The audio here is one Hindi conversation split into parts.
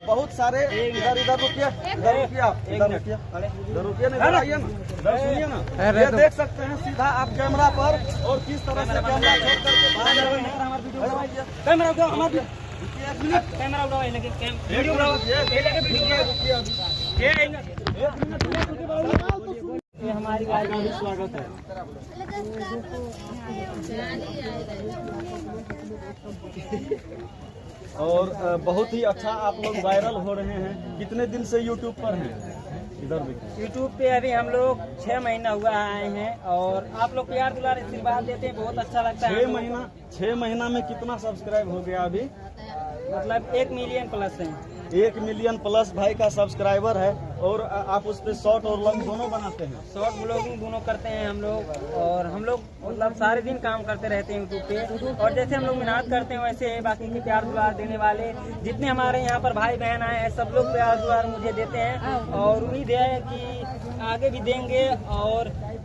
बहुत सारे इधर रुकिए, इधर रुकिए नहीं आइए ना, इधर सुनिए ना। ये देख सकते हैं सीधा आप कैमरा पर और किस तरह से कैमरा छोड़ करके कैमरा उठाओ, हमारे कैमरा उठाओ, वीडियो उठाओ, ये हमारी गाड़ी का भी स्वागत है। और बहुत ही अच्छा आप लोग वायरल हो रहे हैं। कितने दिन से यूट्यूब पर हैं? इधर भी यूट्यूब पे अभी हम लोग 6 महीना हुआ आए हैं और आप लोग प्यार दुलार आशीर्वाद देते हैं, बहुत अच्छा लगता है। 6 महीना में कितना सब्सक्राइब हो गया अभी? मतलब 1 मिलियन प्लस है। 1 मिलियन प्लस भाई का सब्सक्राइबर है। और आप उस पे शॉर्ट और लॉन्ग दोनों बनाते हैं? शॉर्ट ब्लॉगिंग दोनों करते हैं हम लोग। और हम लोग मतलब सारे दिन काम करते रहते हैं यूट्यूब पे। और जैसे हम लोग मेहनत करते हैं वैसे बाकी के प्यार दुलार देने वाले जितने हमारे यहाँ पर भाई बहन आए हैं सब लोग प्यार दुलार मुझे देते हैं और उम्मीद है कि आगे भी देंगे। और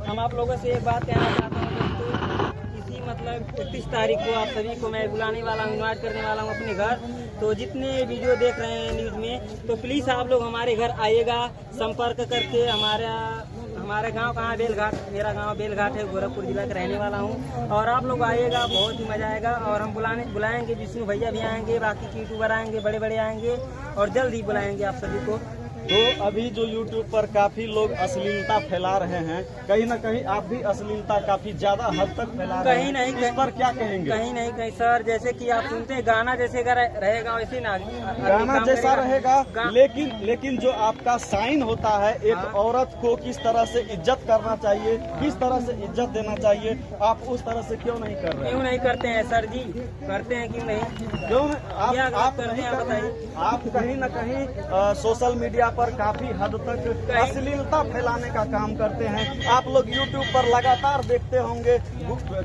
हम आप लोगों से एक बात कहना चाहते हैं दोस्तों, इसी मतलब 31 तारीख को आप सभी को मैं बुलाने वाला हूँ, इन्वाइट करने वाला हूँ अपने घर। तो जितने वीडियो देख रहे हैं न्यूज़ में तो प्लीज़ आप लोग हमारे घर आइएगा संपर्क करके। हमारा गांव कहाँ बेलघाट, मेरा गांव बेलघाट है, गोरखपुर जिला का रहने वाला हूं। और आप लोग आइएगा, बहुत ही मजा आएगा। और हम बुलाएंगे, विष्णु भैया भी आएंगे, बाकी के यूट्यूबर आएंगे, बड़े बड़े आएंगे और जल्द ही बुलाएंगे आप सभी को। तो अभी जो YouTube पर काफी लोग अश्लीलता फैला रहे हैं, कहीं न कहीं आप भी अश्लीलता काफी ज्यादा हद तक फैला रहे हैं। कहीं नहीं, इस पर क्या कहेंगे? कहीं नहीं सर, जैसे कि आप सुनते हैं गाना जैसे रहेगा वैसे ना, गाना जैसा रहेगा। लेकिन जो आपका साइन होता है एक औरत को किस तरह से इज्जत करना चाहिए, किस तरह से इज्जत देना चाहिए, आप उस तरह से क्यों नहीं कर रहे? क्यों नहीं करते हैं सर जी? करते हैं क्यों नहीं? क्यों आप करते हैं बताइए। आप कहीं न कहीं सोशल मीडिया पर काफी हद तक अश्लीलता फैलाने का काम करते हैं। आप लोग YouTube पर लगातार देखते होंगे,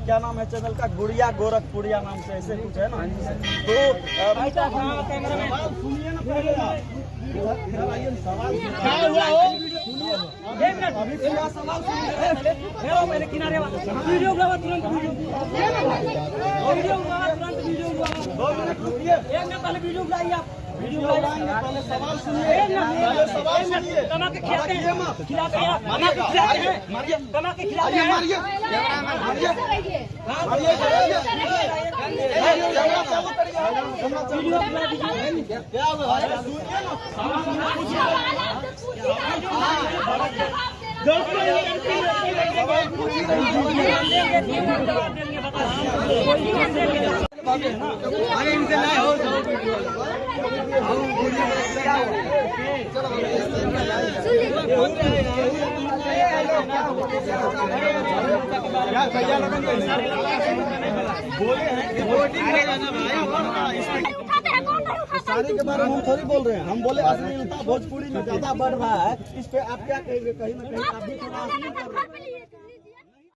क्या नाम है चैनल का, गुड़िया गोरखपुरिया नाम से ऐसे कुछ है ना। तो सुनिए ना पहले अभी पूरा सवाल सुनिए। किनारे वीडियो तुरंत वीडियो एक ना पहले वीडियो बुलाइए आप। पहले सवाल सुनिए, पहले सवाल सुनिए। कमा के खिलाते हैं, खिलाते हैं, कमा के खिलाते हैं, कमा के खिलाते हैं, मारिए क्या भैया बोले हैं साड़ी के बारे में हम थोड़ी बोल रहे हैं। हम बोले अश्लीलता भोजपुरी में ज्यादा बढ़ रहा है, इस पे आप क्या कहेंगे? कहीं ना कहीं आप भी थोड़ा अश्लील कर रहे हैं।